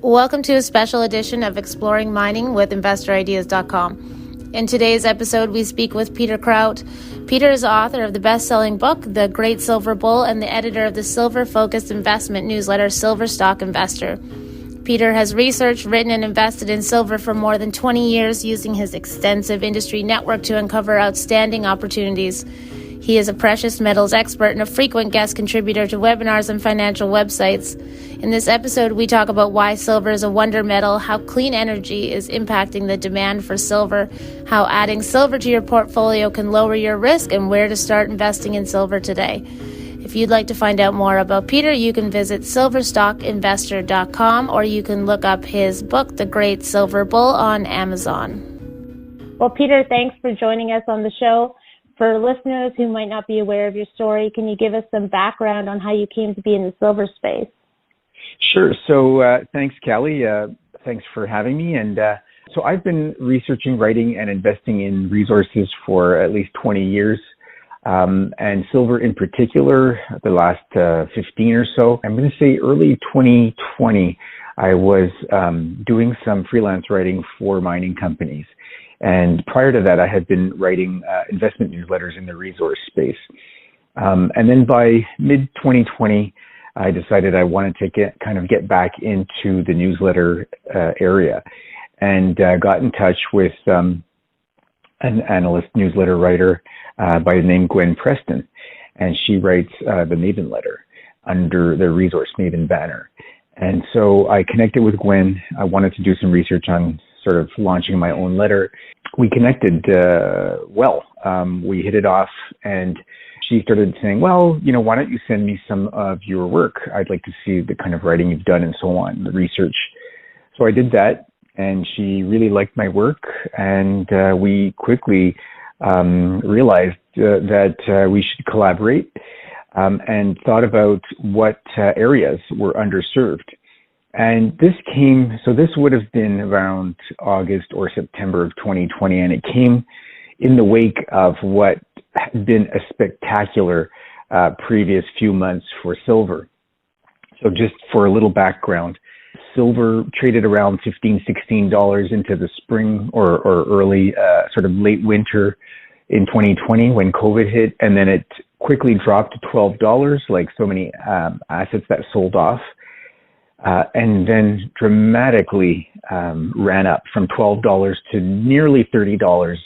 Welcome to a special edition of Exploring Mining with InvestorIdeas.com. In today's episode, we speak with Peter Krauth. Peter is the author of the best-selling book, The Great Silver Bull, and the editor of the silver-focused investment newsletter, Silver Stock Investor. Peter has researched, written, and invested in silver for more than 20 years, using his extensive industry network to uncover outstanding opportunities. He is a precious metals expert and a frequent guest contributor to webinars and financial websites. In this episode, we talk about why silver is a wonder metal, how clean energy is impacting the demand for silver, how adding silver to your portfolio can lower your risk, and where to start investing in silver today. If you'd like to find out more about Peter, you can visit silverstockinvestor.com or you can look up his book, The Great Silver Bull, on Amazon. Well, Peter, thanks for joining us on the show. For listeners who might not be aware of your story, can you give us some background on how you came to be in the silver space? Sure. So thanks, Callie. Thanks for having me. And so I've been researching, writing, and investing in resources for at least 20 years. And silver in particular, the last 15 or so. I'm going to say early 2020, I was doing some freelance writing for mining companies. And prior to that, I had been writing investment newsletters in the resource space. And then by mid-2020, I decided I wanted to get back into the newsletter area, and got in touch with an analyst newsletter writer by the name Gwen Preston, and she writes the Maven letter under the Resource Maven banner. And so I connected with Gwen. I wanted to do some research on sort of launching my own letter. We connected well. We hit it off, and she started saying, well, why don't you send me some of your work? I'd like to see the kind of writing you've done and so on, the research. So I did that, and she really liked my work, and we quickly realized that we should collaborate, and thought about what areas were underserved. And this would have been around August or September of 2020, and it came in the wake of what had been a spectacular previous few months for silver. So just for a little background, silver traded around $15, $16 into the spring or early, sort of late winter in 2020 when COVID hit, and then it quickly dropped to $12, like so many assets that sold off. And then dramatically ran up from $12 to nearly $30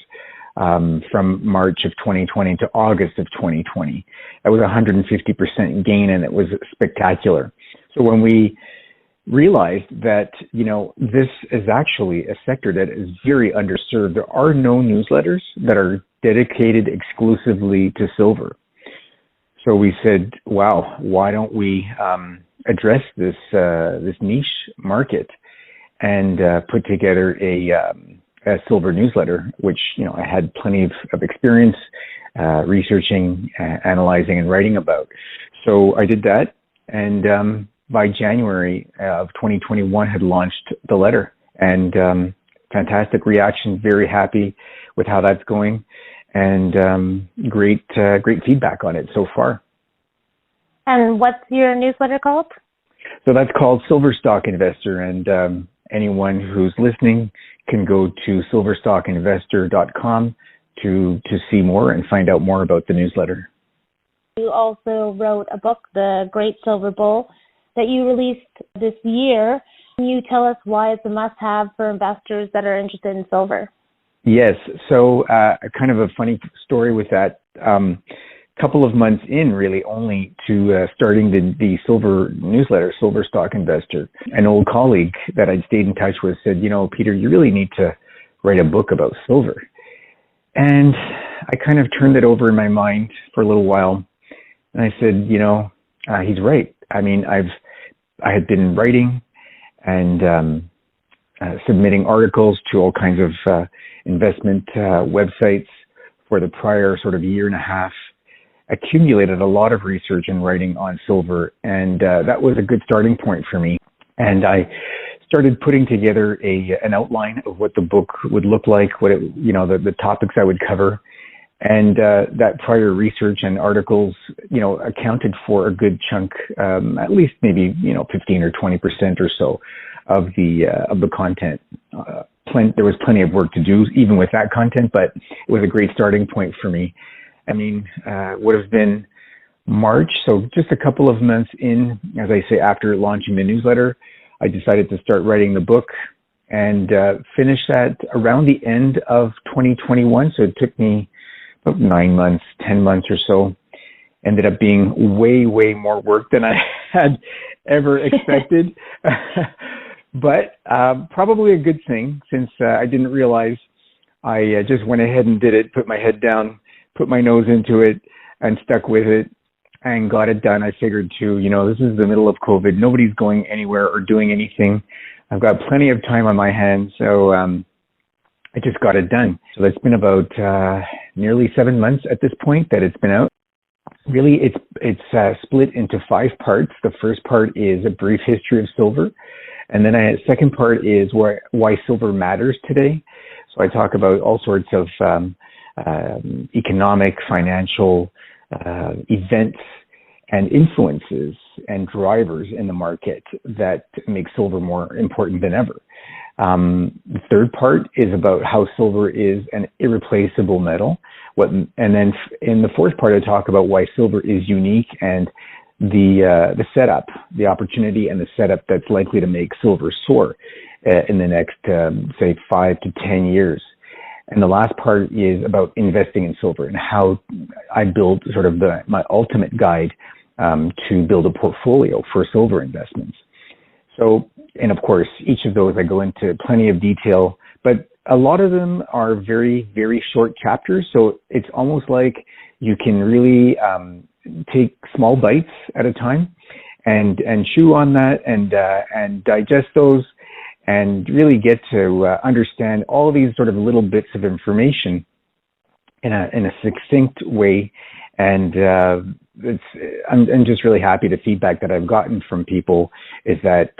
from March of 2020 to August of 2020. That was a 150% gain, and it was spectacular. So when we realized that, this is actually a sector that is very underserved, there are no newsletters that are dedicated exclusively to silver. So we said, wow, why don't we address this niche market and put together a silver newsletter, which I had plenty of experience researching, analyzing, and writing about. So I did that, and by January of 2021, had launched the letter, and fantastic reaction. Very happy with how that's going, and great feedback on it so far. And what's your newsletter called? So that's called Silver Stock Investor, and anyone who's listening can go to silverstockinvestor.com to see more and find out more about the newsletter. You also wrote a book, The Great Silver Bull, that you released this year. Can you tell us why it's a must-have for investors that are interested in silver? Yes. So kind of a funny story with that. Couple of months in, really, only to starting the silver newsletter, Silver Stock Investor, an old colleague that I'd stayed in touch with said, Peter, you really need to write a book about silver. And I kind of turned it over in my mind for a little while. And I said, he's right. I mean, I had been writing and submitting articles to all kinds of investment websites for the prior sort of year and a half, accumulated a lot of research and writing on silver, and that was a good starting point for me. And I started putting together an outline of what the book would look like, what the topics I would cover, and that prior research and articles, accounted for a good chunk, at least maybe 15 or 20% or so of the content. There was plenty of work to do, even with that content, but it was a great starting point for me. I mean, would have been March, so just a couple of months in, as I say, after launching the newsletter, I decided to start writing the book and finish that around the end of 2021. So it took me about 9 months, 10 months or so. Ended up being way, way more work than I had ever expected. But probably a good thing, since I didn't realize. I just went ahead and did it, put my head down, put my nose into it, and stuck with it and got it done. I figured too, this is the middle of COVID. Nobody's going anywhere or doing anything. I've got plenty of time on my hands, so I just got it done. So it's been about nearly 7 months at this point that it's been out. Really, it's split into 5 parts. The first part is a brief history of silver. And then the second part is why silver matters today. So I talk about all sorts of economic, financial events and influences and drivers in the market that make silver more important than ever. The third part is about how silver is an irreplaceable metal. And then in the fourth part, I talk about why silver is unique and the setup, the opportunity and the setup that's likely to make silver soar in the next, say, 5 to 10 years. And the last part is about investing in silver and how I build sort of my ultimate guide to build a portfolio for silver investments. So, and of course, each of those I go into plenty of detail, but a lot of them are very, very short chapters. So it's almost like you can really take small bites at a time and chew on that and digest those and really get to understand all these sort of little bits of information in a succinct way. And I'm just really happy. The feedback that I've gotten from people is that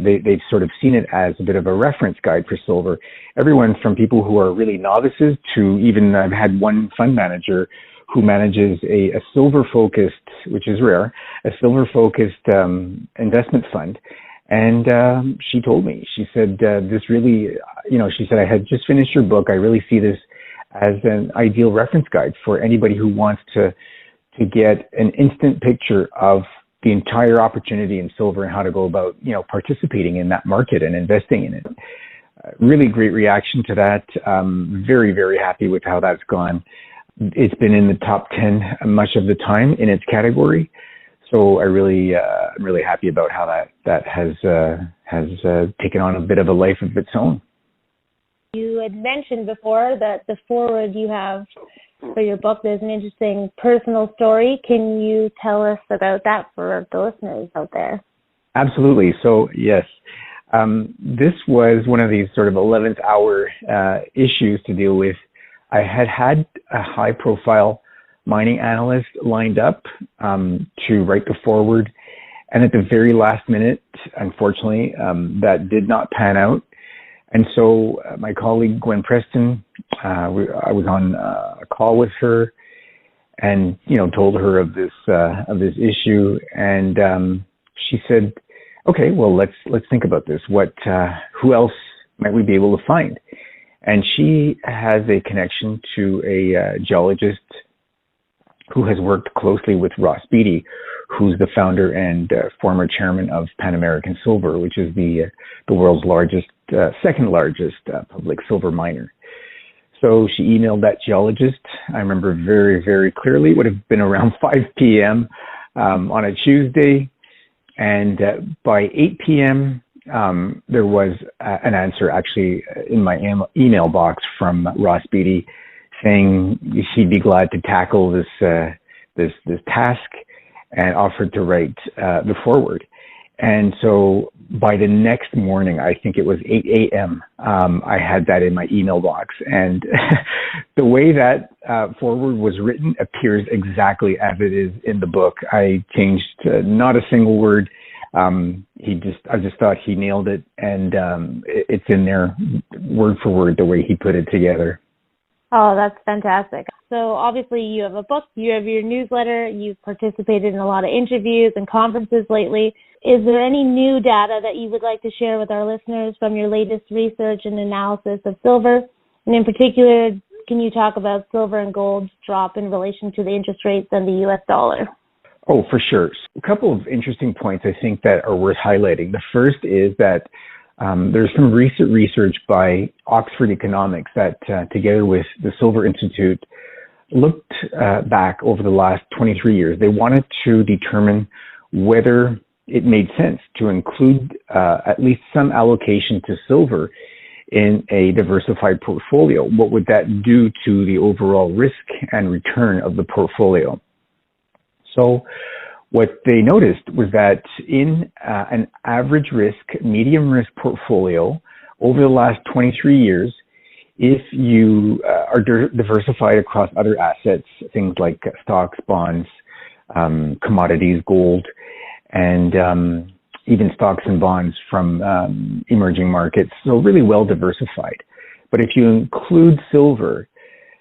they've sort of seen it as a bit of a reference guide for silver. Everyone from people who are really novices to even I've had one fund manager who manages a silver-focused, which is rare, a silver-focused investment fund. And she told me, she said, this really, she said, I had just finished your book. I really see this as an ideal reference guide for anybody who wants to get an instant picture of the entire opportunity in silver and how to go about, participating in that market and investing in it. Really great reaction to that. Very, very happy with how that's gone. It's been in the top 10 much of the time in its category. So I'm really happy about how that has taken on a bit of a life of its own. You had mentioned before that the foreword you have for your book, there's an interesting personal story. Can you tell us about that for the listeners out there? Absolutely. So yes, this was one of these sort of 11th hour issues to deal with. I had a high profile mining analyst lined up to write the foreword. And at the very last minute, unfortunately, that did not pan out. And so my colleague, Gwen Preston, I was on a call with her and, told her of this issue. And she said, okay, well, let's think about this. Who else might we be able to find? And she has a connection to a geologist who has worked closely with Ross Beatty, who's the founder and former chairman of Pan American Silver, which is the world's second largest public silver miner. So she emailed that geologist. I remember very, very clearly. It would have been around 5 p.m. On a Tuesday. And by 8 p.m., there was an answer actually in my email box from Ross Beatty saying she'd be glad to tackle this task and offered to write the foreword. And so by the next morning, I think it was 8 a.m., I had that in my email box. And the way that foreword was written appears exactly as it is in the book. I changed not a single word. I just thought he nailed it. And it's in there word for word the way he put it together. Oh, that's fantastic. So obviously you have a book, you have your newsletter, you've participated in a lot of interviews and conferences lately. Is there any new data that you would like to share with our listeners from your latest research and analysis of silver? And in particular, can you talk about silver and gold's drop in relation to the interest rates and the US dollar? Oh, for sure. A couple of interesting points I think that are worth highlighting. The first is that there's some recent research by Oxford Economics that, together with the Silver Institute, looked back over the last 23 years. They wanted to determine whether it made sense to include at least some allocation to silver in a diversified portfolio. What would that do to the overall risk and return of the portfolio? So what they noticed was that in an average risk, medium risk portfolio over the last 23 years, if you are diversified across other assets, things like stocks, bonds, commodities, gold, and even stocks and bonds from emerging markets, so really well diversified. But if you include silver,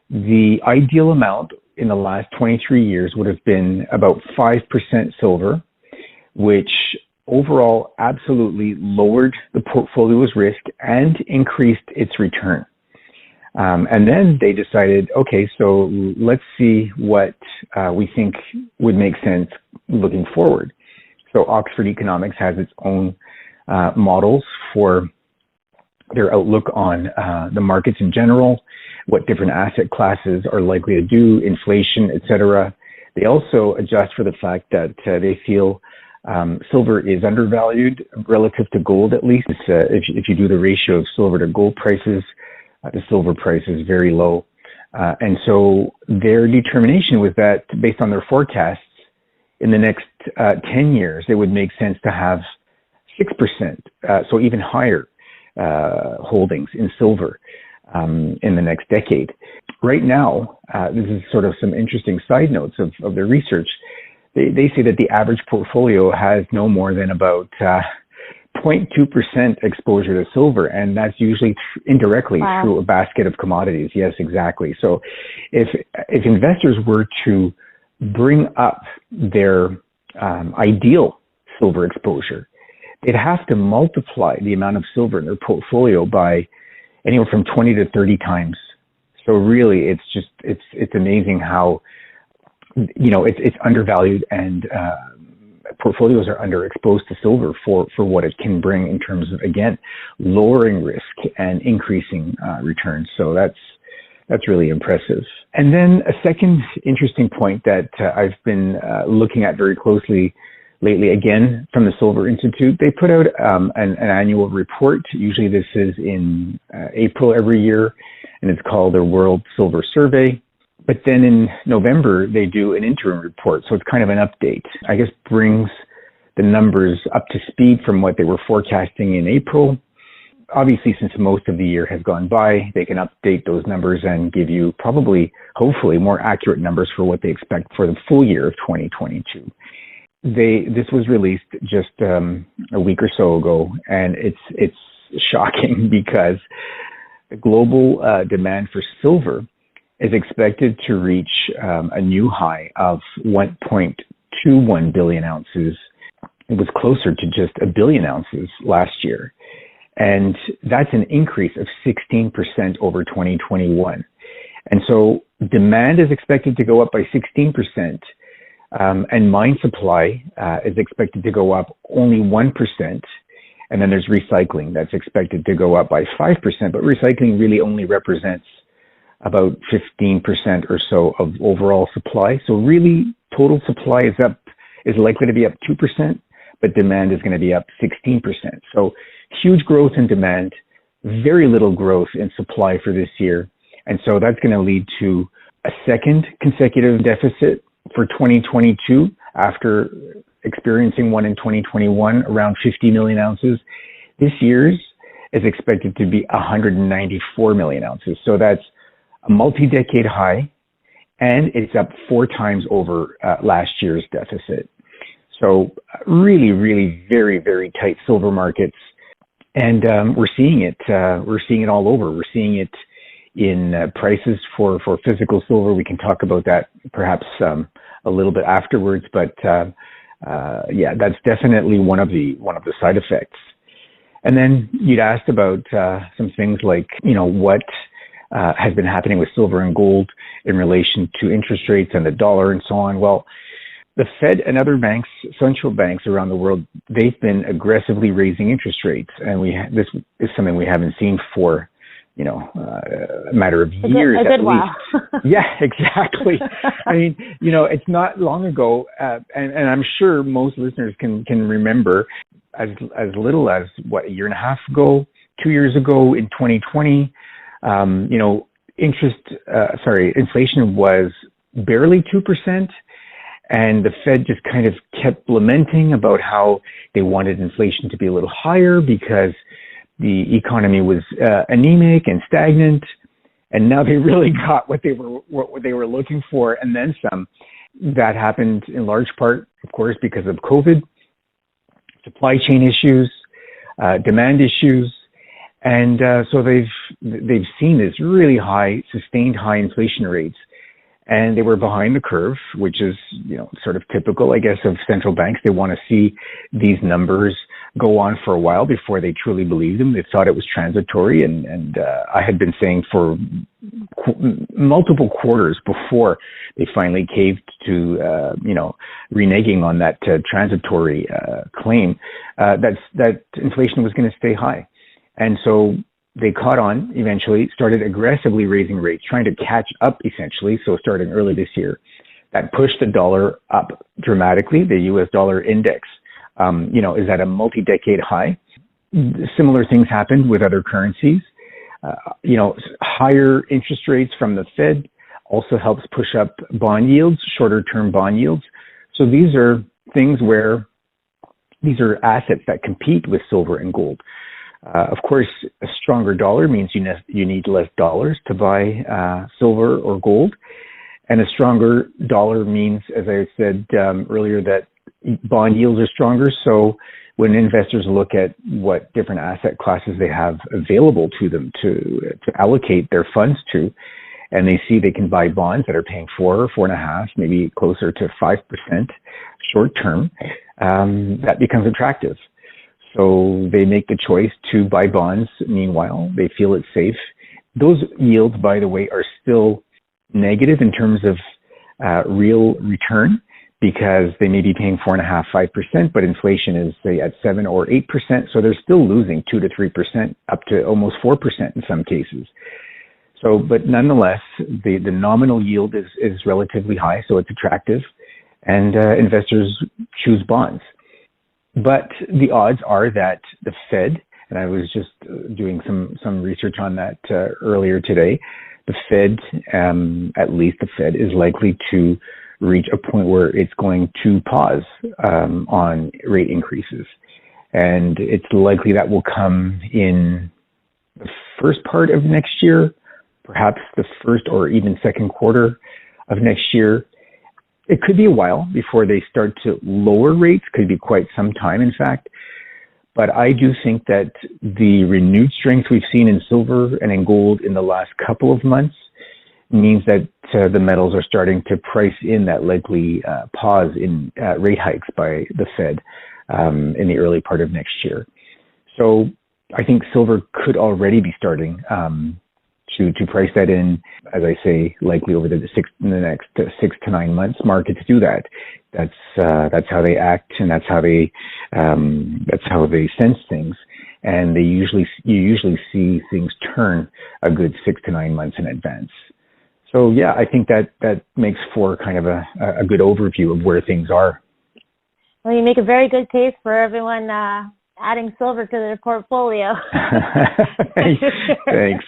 the ideal amount in the last 23 years would have been about 5% silver, which overall absolutely lowered the portfolio's risk and increased its return. And then they decided, okay, so let's see what we think would make sense looking forward. So Oxford Economics has its own models for their outlook on the markets in general, what different asset classes are likely to do, inflation, etc. They also adjust for the fact that they feel silver is undervalued relative to gold, at least. If you do the ratio of silver to gold prices, the silver price is very low. And so their determination was that based on their forecasts, in the next 10 years, it would make sense to have 6%, so even higher holdings in silver in the next decade. Right now, this is sort of some interesting side notes of their research. They say that the average portfolio has no more than about 0.2% exposure to silver, and that's usually indirectly through a basket of commodities. Yes, exactly. So if investors were to bring up their ideal silver exposure, they'd have to multiply the amount of silver in their portfolio by anywhere from 20 to 30 times. So really, it's amazing how, it's undervalued, and portfolios are underexposed to silver for what it can bring in terms of, again, lowering risk and increasing returns. So that's really impressive. And then a second interesting point that I've been looking at very closely lately, again, from the Silver Institute, they put out an annual report. Usually this is in April every year, and it's called their World Silver Survey. But then in November, they do an interim report. So it's kind of an update. I guess brings the numbers up to speed from what they were forecasting in April. Obviously, since most of the year has gone by, they can update those numbers and give you probably, hopefully, more accurate numbers for what they expect for the full year of 2022. This was released just a week or so ago, and it's shocking because the global demand for silver is expected to reach a new high of 1.21 billion ounces. It was closer to just a billion ounces last year. And that's an increase of 16% over 2021. And so demand is expected to go up by 16%, and mine supply is expected to go up only 1%. And then there's recycling that's expected to go up by 5%, but recycling really only represents about 15% or so of overall supply. So really, total supply is likely to be up 2%, but demand is going to be up 16%. So huge growth in demand, very little growth in supply for this year. And so that's going to lead to a second consecutive deficit for 2022 after experiencing one in 2021, around 50 million ounces. This year's is expected to be 194 million ounces. So that's a multi-decade high, and it's up 4 times over last year's deficit. So really, really very, very tight silver markets. And we're seeing it all over. We're seeing it in prices for physical silver. We can talk about that perhaps a little bit afterwards, but yeah, that's definitely one of the side effects. And then you'd asked about some things like, what has been happening with silver and gold in relation to interest rates and the dollar and so on. Well, the Fed and other banks, central banks around the world, they've been aggressively raising interest rates, and this is something we haven't seen for, a matter of years at least. While. Yeah, exactly. I mean, it's not long ago, and I'm sure most listeners can remember as little as a year and a half ago, 2 years ago in 2020, inflation was barely 2%. And the Fed just kind of kept lamenting about how they wanted inflation to be a little higher because the economy was anemic and stagnant. And now they really got what they were looking for, and then some. That happened in large part, of course, because of COVID, supply chain issues, demand issues, and so they've seen this really high, sustained high inflation rates. And they were behind the curve, which is, sort of typical, I guess, of central banks. They want to see these numbers go on for a while before they truly believe them. They thought it was transitory. And I had been saying for multiple quarters before they finally caved to, reneging on that transitory claim, that inflation was going to stay high. And so they caught on eventually, started aggressively raising rates, trying to catch up essentially. So starting early this year, that pushed the dollar up dramatically. The US dollar index, is at a multi-decade high. Similar things happened with other currencies. Higher interest rates from the Fed also helps push up bond yields, shorter term bond yields. So these are things where these are assets that compete with silver and gold. Of course, a stronger dollar means you need less dollars to buy silver or gold. And a stronger dollar means, as I said earlier, that bond yields are stronger. So when investors look at what different asset classes they have available to them to allocate their funds to, and they see they can buy bonds that are paying 4.5%, maybe closer to 5% short term, that becomes attractive. So they make the choice to buy bonds. Meanwhile, they feel it's safe. Those yields, by the way, are still negative in terms of real return because they may be paying 4.5%, 5%, but inflation is, say, at 7 or 8%. So they're still losing 2 to 3%, up to almost 4% in some cases. So, but nonetheless, the nominal yield is relatively high, so it's attractive, and investors choose bonds. But the odds are that the Fed, and I was just doing some research on that earlier today, the Fed, at least the Fed, is likely to reach a point where it's going to pause on rate increases. And it's likely that will come in the first part of next year, perhaps the first or even second quarter of next year. It could be a while before they start to lower rates, could be quite some time, in fact. But I do think that the renewed strength we've seen in silver and in gold in the last couple of months means that the metals are starting to price in that likely pause in rate hikes by the Fed in the early part of next year. So I think silver could already be starting to price that in, as I say, likely over the next 6 to 9 months. Markets do that. That's how they act, and that's how they sense things. And you usually see things turn a good 6 to 9 months in advance. So yeah, I think that makes for kind of a good overview of where things are. Well, you make a very good case for everyone adding silver to their portfolio. Thanks.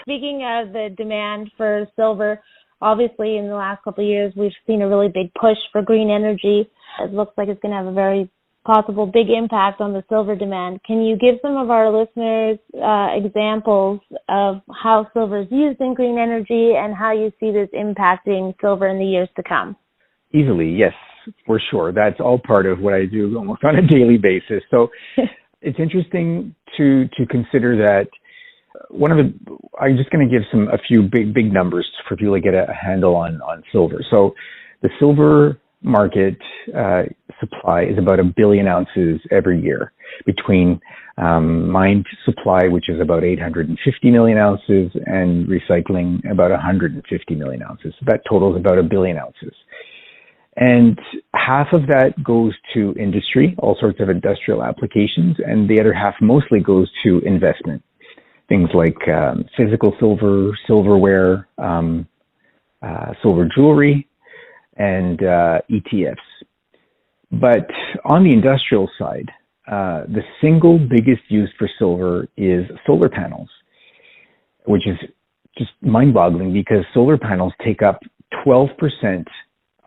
Speaking of the demand for silver, obviously in the last couple of years, we've seen a really big push for green energy. It looks like it's going to have a very possible big impact on the silver demand. Can you give some of our listeners examples of how silver is used in green energy and how you see this impacting silver in the years to come? Easily, yes, for sure. That's all part of what I do almost on a daily basis. So it's interesting to consider that one of I'm just going to give a few big numbers for people to get a handle on silver. So the silver market supply is about 1 billion ounces every year between mined supply, which is about 850 million ounces, and recycling about 150 million ounces. So that totals about 1 billion ounces. And half of that goes to industry, all sorts of industrial applications, and the other half mostly goes to investment. Things like physical silver, silverware, silver jewelry, and ETFs. But on the industrial side, the single biggest use for silver is solar panels, which is just mind-boggling because solar panels take up 12%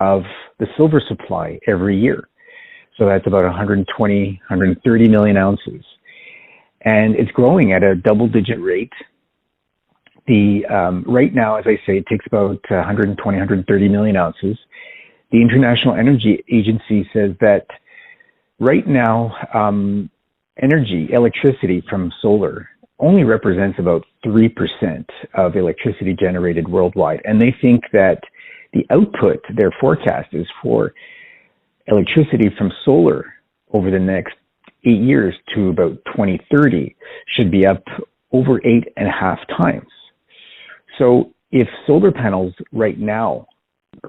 of the silver supply every year. So that's about 120, 130 million ounces. And it's growing at a double-digit rate. Right now, as I say, it takes about 120, 130 million ounces. The International Energy Agency says that right now, electricity from solar only represents about 3% of electricity generated worldwide. And they think that the output, their forecast is for electricity from solar over the next 8 years to about 2030 should be up over 8.5 times. So if solar panels right now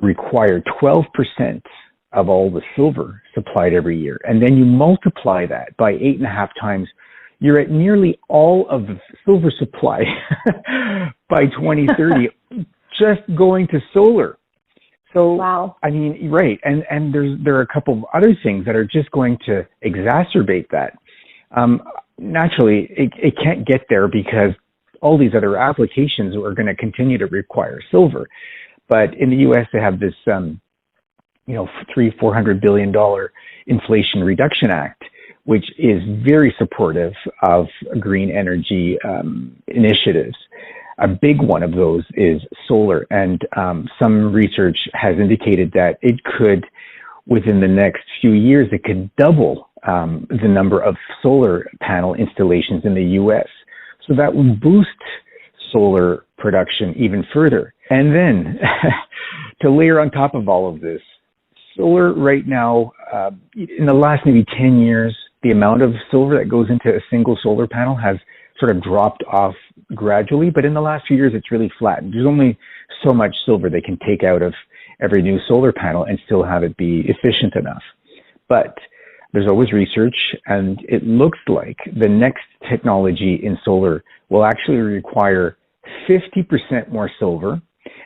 require 12% of all the silver supplied every year, and then you multiply that by 8.5 times, you're at nearly all of the silver supply by 2030 just going to solar. So, wow. I mean, right. And there are a couple of other things that are just going to exacerbate that. Naturally, it can't get there because all these other applications are going to continue to require silver. But in the U.S., they have this, $400 billion Inflation Reduction Act, which is very supportive of green energy initiatives. A big one of those is solar, and some research has indicated that it could, within the next few years, it could double the number of solar panel installations in the U.S. So that will boost solar production even further. And then, to layer on top of all of this, solar right now, in the last maybe 10 years, the amount of silver that goes into a single solar panel has sort of dropped off gradually, but in the last few years, it's really flattened. There's only so much silver they can take out of every new solar panel and still have it be efficient enough. But there's always research, and it looks like the next technology in solar will actually require 50% more silver,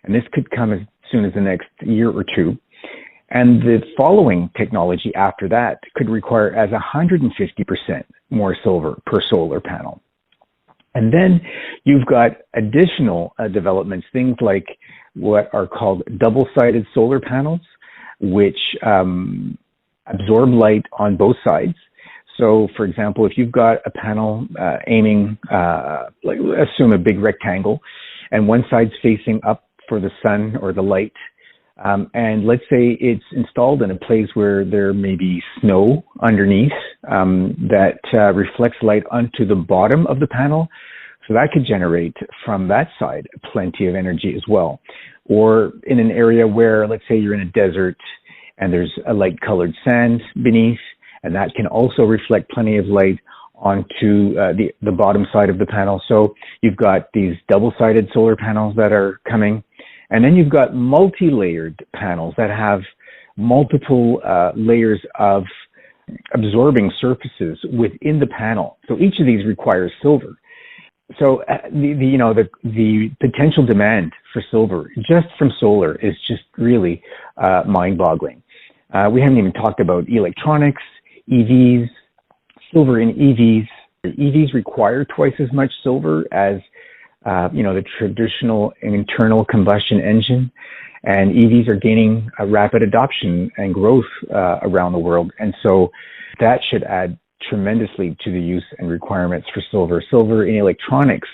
and this could come as soon as the next year or two. And the following technology after that could require as 150% more silver per solar panel. And then you've got additional developments, things like what are called double-sided solar panels, which absorb light on both sides. So, for example, if you've got a panel aiming, assume a big rectangle, and one side's facing up for the sun or the light, and let's say it's installed in a place where there may be snow underneath that reflects light onto the bottom of the panel. So that could generate from that side plenty of energy as well. Or in an area where, let's say you're in a desert and there's a light colored sand beneath, and that can also reflect plenty of light onto the bottom side of the panel. So you've got these double-sided solar panels that are coming. And then you've got multi-layered panels that have multiple layers of absorbing surfaces within the panel. So each of these requires silver. So the potential demand for silver just from solar is just really mind-boggling. We haven't even talked about electronics, EVs, silver in EVs. EVs require twice as much silver as the traditional internal combustion engine, and EVs are gaining a rapid adoption and growth around the world. And so that should add tremendously to the use and requirements for silver. Silver in electronics,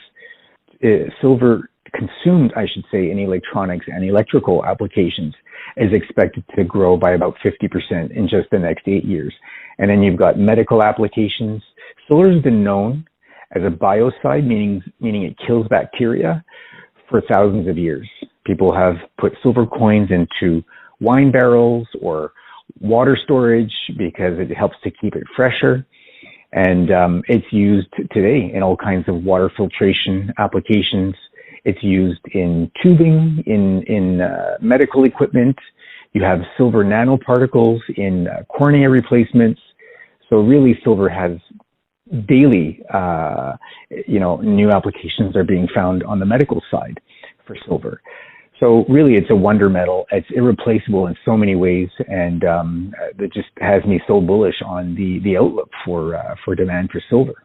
silver consumed, I should say, in electronics and electrical applications is expected to grow by about 50% in just the next 8 years. And then you've got medical applications. Solar has been known as a biocide, meaning it kills bacteria, for thousands of years. People have put silver coins into wine barrels or water storage because it helps to keep it fresher. And it's used today in all kinds of water filtration applications. It's used in tubing, in medical equipment. You have silver nanoparticles in cornea replacements. So really, silver has daily, new applications are being found on the medical side for silver. So really, it's a wonder metal. It's irreplaceable in so many ways, and that just has me so bullish on the outlook for demand for silver.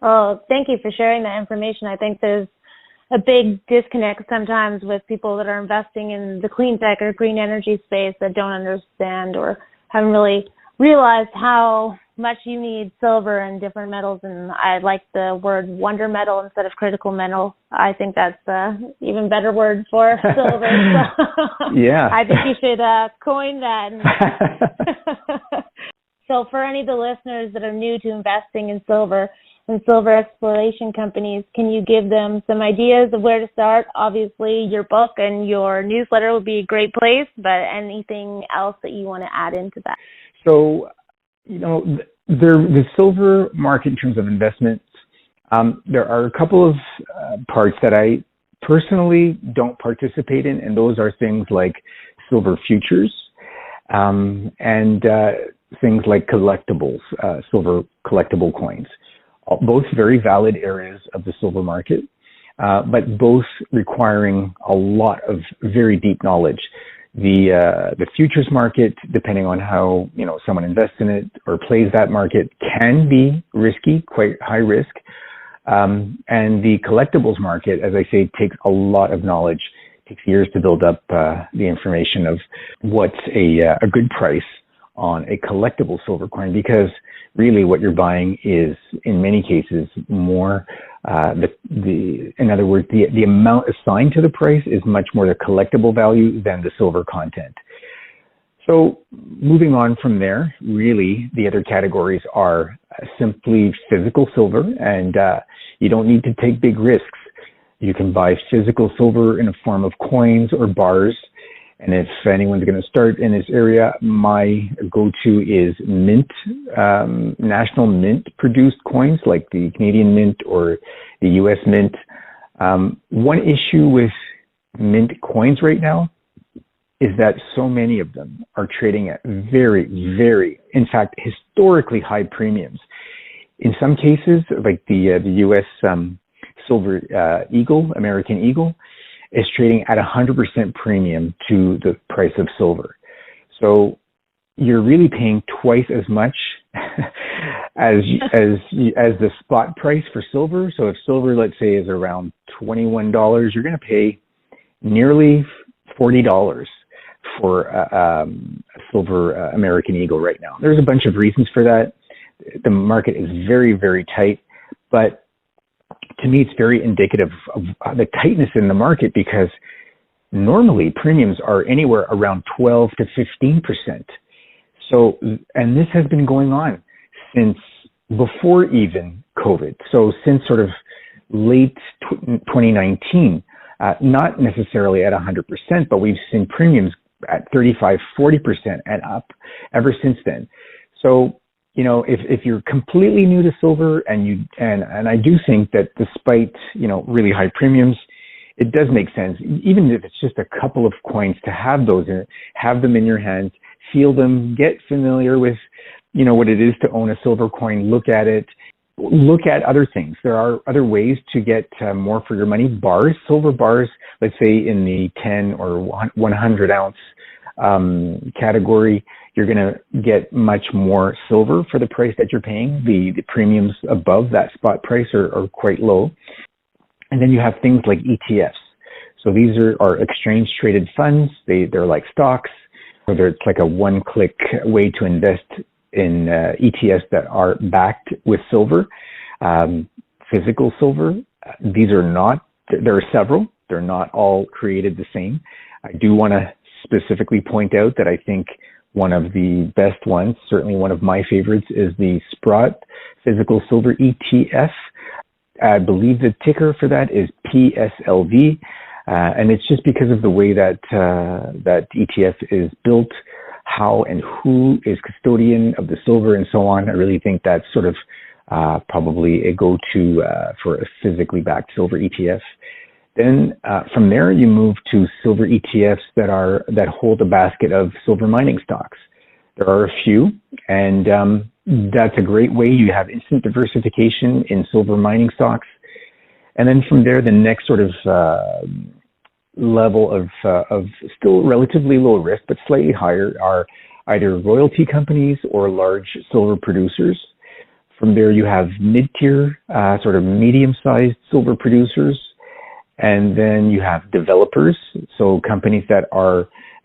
Oh, thank you for sharing that information. I think there's a big disconnect sometimes with people that are investing in the clean tech or green energy space that don't understand or haven't really realized how much you need silver and different metals. And I like the word wonder metal instead of critical metal. I think that's an even better word for silver. So yeah. I think you should coin that. So for any of the listeners that are new to investing in silver and silver exploration companies, can you give them some ideas of where to start? Obviously, your book and your newsletter would be a great place, but anything else that you want to add into that? So, the silver market in terms of investments, there are a couple of parts that I personally don't participate in, and those are things like silver futures and things like collectibles, silver collectible coins. Both very valid areas of the silver market, but both requiring a lot of very deep knowledge. The futures market, depending on how someone invests in it or plays that market, can be risky, quite high risk. And the collectibles market, as I say, takes a lot of knowledge. It takes years to build up the information of what's a good price on a collectible silver coin, because really what you're buying is, in many cases, more in other words, the amount assigned to the price is much more the collectible value than the silver content. So moving on from there, really the other categories are simply physical silver, and you don't need to take big risks. You can buy physical silver in a form of coins or bars. And if anyone's going to start in this area, my go-to is mint, national mint produced coins like the Canadian Mint or the US Mint. One issue with mint coins right now is that so many of them are trading at very, very, in fact, historically high premiums. In some cases, like the US Silver Eagle, American Eagle, is trading at 100% premium to the price of silver. So you're really paying twice as much as the spot price for silver. So if silver, let's say, is around $21, you're going to pay nearly $40 for a silver American Eagle right now. There's a bunch of reasons for that. The market is very, very tight, but to me, it's very indicative of the tightness in the market, because normally premiums are anywhere around 12 to 15%. So, and this has been going on since before even COVID. So since sort of late 2019, not necessarily at 100%, but we've seen premiums at 35, 40% and up ever since then. So, if you're completely new to silver and I do think that despite, really high premiums, it does make sense, even if it's just a couple of coins, to have those in it, have them in your hands, feel them, get familiar with, what it is to own a silver coin, look at it, look at other things. There are other ways to get more for your money. Bars, silver bars, let's say in the 10 or 100 ounce category, you're going to get much more silver for the price that you're paying. The premiums above that spot price are quite low. And then you have things like ETFs. So these are exchange traded funds. They're like stocks, or it's like a one-click way to invest in ETFs that are backed with silver, physical silver. These are not, there are several. They're not all created the same. I do want to specifically point out that I think one of the best ones, certainly one of my favorites, is the Sprott Physical Silver ETF. I believe the ticker for that is PSLV. And it's just because of the way that that ETF is built, how and who is custodian of the silver and so on. I really think that's sort of probably a go-to for a physically backed silver ETF. Then from there, you move to silver ETFs that hold a basket of silver mining stocks. There are a few, and that's a great way. You have instant diversification in silver mining stocks. And then from there, the next sort of level of still relatively low risk, but slightly higher, are either royalty companies or large silver producers. From there, you have mid-tier, sort of medium-sized silver producers. And then you have developers, so companies that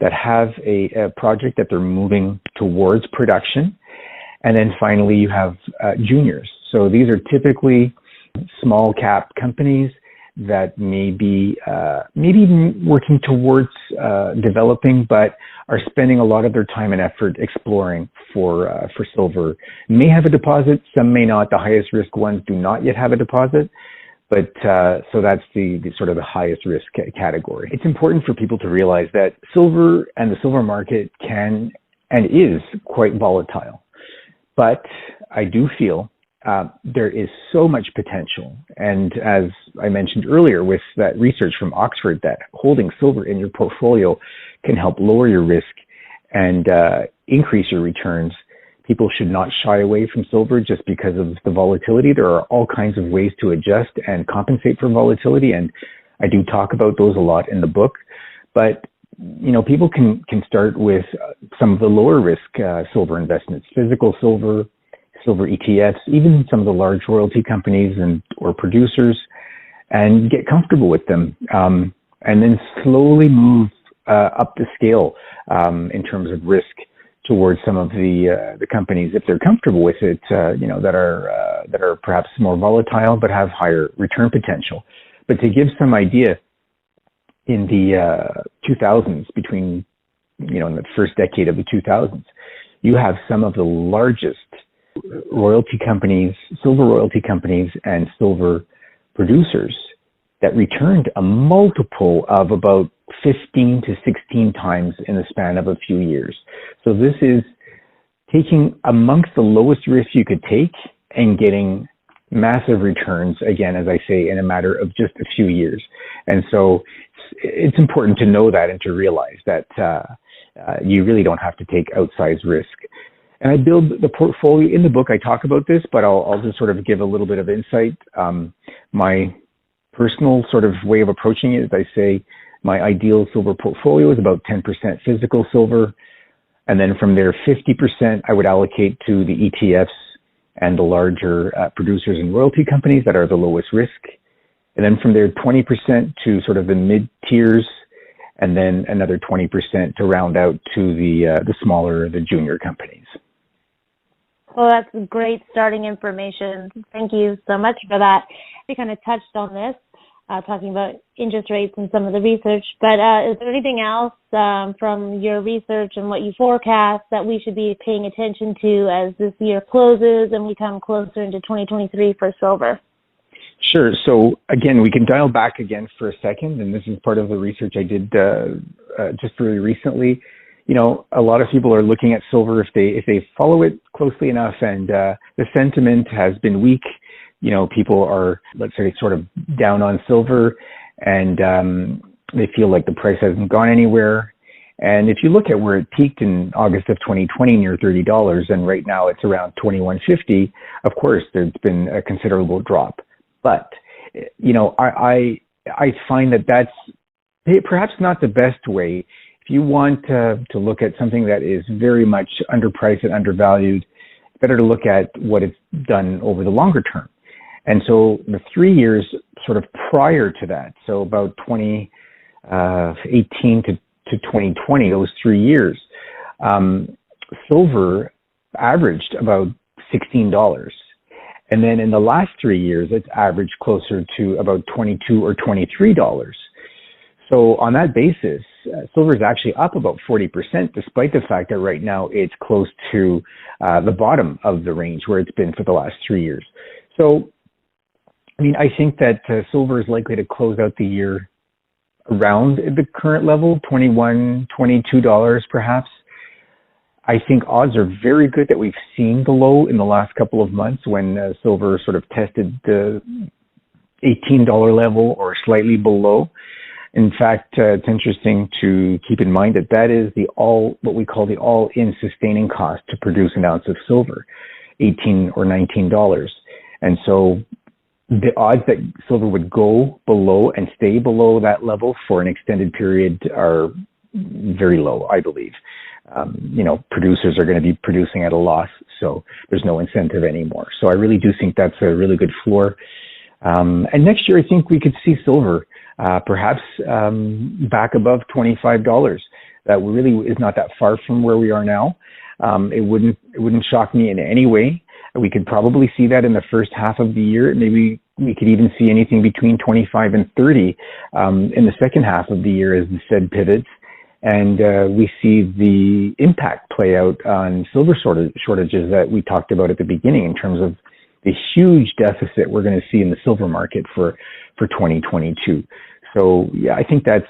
have a project that they're moving towards production. And then finally, you have juniors. So these are typically small cap companies that may be maybe working towards developing, but are spending a lot of their time and effort exploring for silver. May have a deposit, some may not. The highest risk ones do not yet have a deposit. But so that's the sort of the highest risk category. It's important for people to realize that silver and the silver market can and is quite volatile. But I do feel there is so much potential. And as I mentioned earlier with that research from Oxford, that holding silver in your portfolio can help lower your risk and increase your returns. People should not shy away from silver just because of the volatility. There are all kinds of ways to adjust and compensate for volatility, and I do talk about those a lot in the book. But people can start with some of the lower risk silver investments, physical silver ETFs, even some of the large royalty companies or producers, and get comfortable with them, and then slowly move up the scale in terms of risk towards some of the companies, if they're comfortable with it, that are perhaps more volatile but have higher return potential. But to give some idea, in the 2000s, between in the first decade of the 2000s, you have some of the largest royalty companies, silver royalty companies, and silver producers that returned a multiple of about 15 to 16 times in the span of a few years. So this is taking amongst the lowest risks you could take and getting massive returns, again, as I say, in a matter of just a few years. And so it's important to know that and to realize that you really don't have to take outsized risk. And I build the portfolio in the book. I talk about this, but I'll just sort of give a little bit of insight. My personal sort of way of approaching it is I say my ideal silver portfolio is about 10% physical silver. And then from there, 50% I would allocate to the ETFs and the larger producers and royalty companies that are the lowest risk. And then from there, 20% to sort of the mid tiers, and then another 20% to round out to the smaller, the junior companies. Well, that's great starting information. Thank you so much for that. We kind of touched on this, talking about interest rates and some of the research, but is there anything else from your research and what you forecast that we should be paying attention to as this year closes and we come closer into 2023 for silver? Sure. So again, we can dial back again for a second, and this is part of the research I did just really recently. A lot of people are looking at silver if they follow it closely enough, and the sentiment has been weak. People are, let's say, sort of down on silver, and they feel like the price hasn't gone anywhere. And if you look at where it peaked in August of 2020, near $30, and right now it's around $21.50, of course, there's been a considerable drop. But, I find that that's perhaps not the best way. If you want to look at something that is very much underpriced and undervalued, it's better to look at what it's done over the longer term. And so the 3 years sort of prior to that, so about 2018 to 2020, those 3 years, silver averaged about $16. And then in the last 3 years, it's averaged closer to about $22 or $23. So on that basis, silver is actually up about 40%, despite the fact that right now it's close to the bottom of the range where it's been for the last 3 years. So I mean, I think that silver is likely to close out the year around the current level, $21, $22 perhaps. I think odds are very good that we've seen the low in the last couple of months when silver sort of tested the $18 level or slightly below. In fact, it's interesting to keep in mind that that is what we call the all-in sustaining cost to produce an ounce of silver, $18 or $19. And so the odds that silver would go below and stay below that level for an extended period are very low, I believe. Producers are going to be producing at a loss, so there's no incentive anymore. So I really do think that's a really good floor. And next year, I think we could see silver perhaps back above $25. That really is not that far from where we are now. It wouldn't shock me in any way. We could probably see that in the first half of the year. Maybe we could even see anything between 25 and 30 in the second half of the year as the Fed pivots. And we see the impact play out on silver shortages that we talked about at the beginning in terms of the huge deficit we're going to see in the silver market for 2022. So yeah, I think that's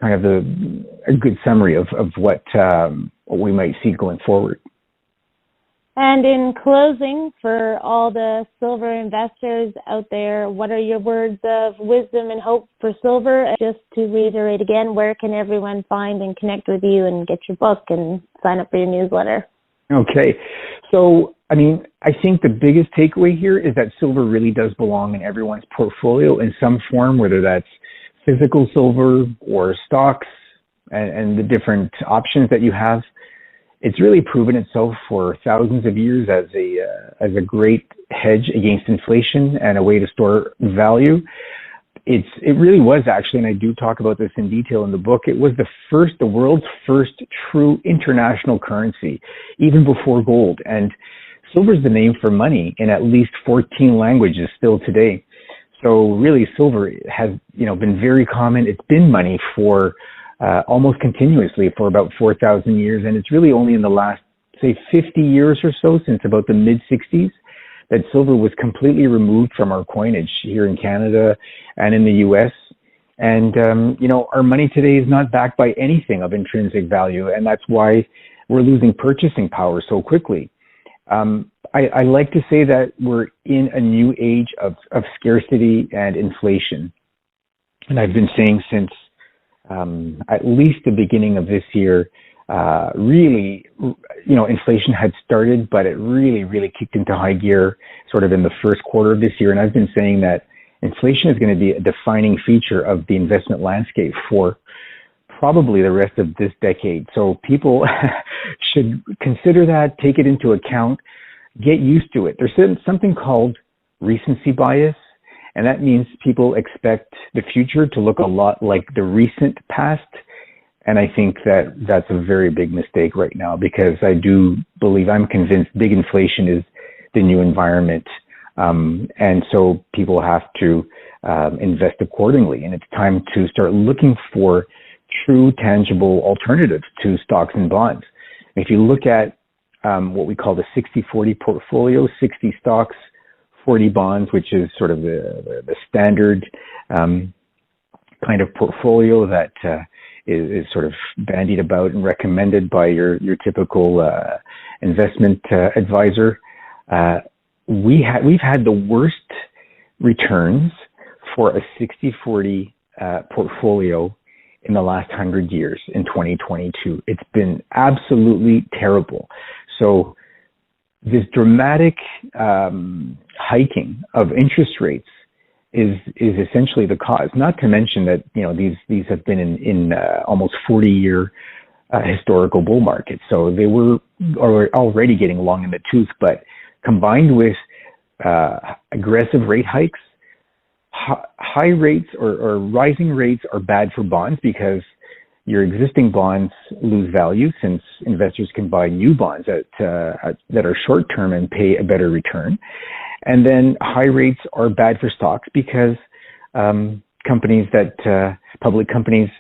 kind of a good summary of what we might see going forward. And in closing, for all the silver investors out there, what are your words of wisdom and hope for silver? Just to reiterate again, where can everyone find and connect with you and get your book and sign up for your newsletter? Okay. So, I think the biggest takeaway here is that silver really does belong in everyone's portfolio in some form, whether that's physical silver or stocks and the different options that you have. It's really proven itself for thousands of years as a great hedge against inflation and a way to store value. It really was actually, and I do talk about this in detail in the book, it was the world's first true international currency, even before gold. And silver is the name for money in at least 14 languages still today. So really, silver has been very common. It's been money for almost continuously for about 4,000 years. And it's really only in the last, say, 50 years or so, since about the mid-60s, that silver was completely removed from our coinage here in Canada and in the U.S. And, our money today is not backed by anything of intrinsic value. And that's why we're losing purchasing power so quickly. I like to say that we're in a new age of scarcity and inflation. And I've been saying since at least the beginning of this year, really, inflation had started, but it really, really kicked into high gear sort of in the first quarter of this year. And I've been saying that inflation is going to be a defining feature of the investment landscape for probably the rest of this decade. So people should consider that, take it into account, get used to it. There's something called recency bias, and that means people expect the future to look a lot like the recent past. And I think that that's a very big mistake right now, because I'm convinced big inflation is the new environment. And so people have to invest accordingly. And it's time to start looking for true, tangible alternatives to stocks and bonds. If you look at what we call the 60-40 portfolio, 60 stocks, 40 bonds, which is sort of the standard kind of portfolio that is sort of bandied about and recommended by your typical investment advisor. We've had the worst returns for a 60-40 portfolio in the last 100 years in 2022. It's been absolutely terrible. So this dramatic hiking of interest rates is essentially the cause. Not to mention that these have been in almost 40-year historical bull markets, so they were already getting long in the tooth. But combined with aggressive rate hikes, high rates or rising rates are bad for bonds, because your existing bonds lose value since investors can buy new bonds that are short term and pay a better return. And then high rates are bad for stocks, because public companies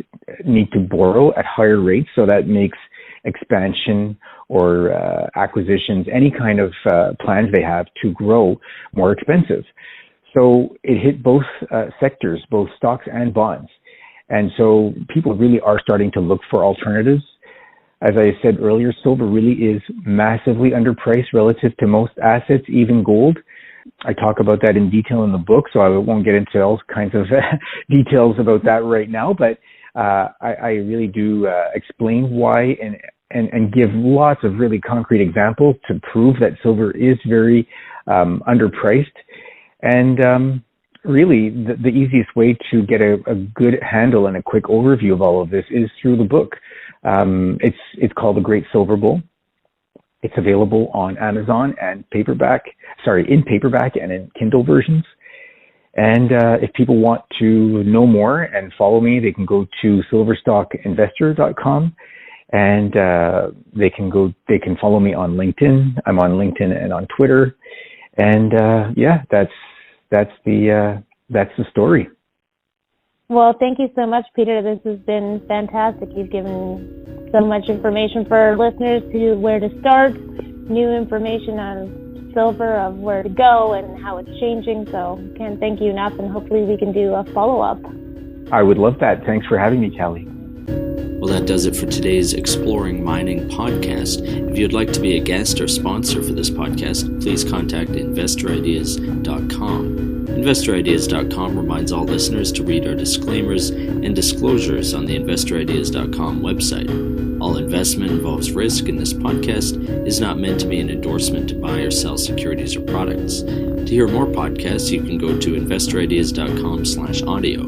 need to borrow at higher rates. So that makes expansion or acquisitions, any kind of plans they have to grow, more expensive. So it hit both sectors, both stocks and bonds. And so people really are starting to look for alternatives. As I said earlier, silver really is massively underpriced relative to most assets, even gold. I talk about that in detail in the book, so I won't get into all kinds of details about that right now, but I really do explain why and give lots of really concrete examples to prove that silver is very underpriced. And really, the easiest way to get a good handle and a quick overview of all of this is through the book. It's called The Great Silver Bull. It's available on Amazon and in paperback and in Kindle versions. And if people want to know more and follow me, they can go to silverstockinvestor.com, and they can follow me on LinkedIn. I'm on LinkedIn and on Twitter. And that's the story. Well, thank you so much, Peter. This has been fantastic. You've given so much information for our listeners to where to start, new information on silver, of where to go and how it's changing. So can't thank you enough, and hopefully we can do a follow-up. I would love that. Thanks for having me, Callie. Well, that does it for today's Exploring Mining podcast. If you'd like to be a guest or sponsor for this podcast, please contact InvestorIdeas.com. InvestorIdeas.com reminds all listeners to read our disclaimers and disclosures on the InvestorIdeas.com website. All investment involves risk, and this podcast is not meant to be an endorsement to buy or sell securities or products. To hear more podcasts, you can go to InvestorIdeas.com/audio.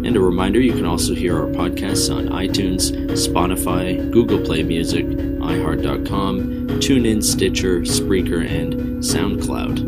And a reminder, you can also hear our podcasts on iTunes, Spotify, Google Play Music, iHeart.com, TuneIn, Stitcher, Spreaker, and SoundCloud.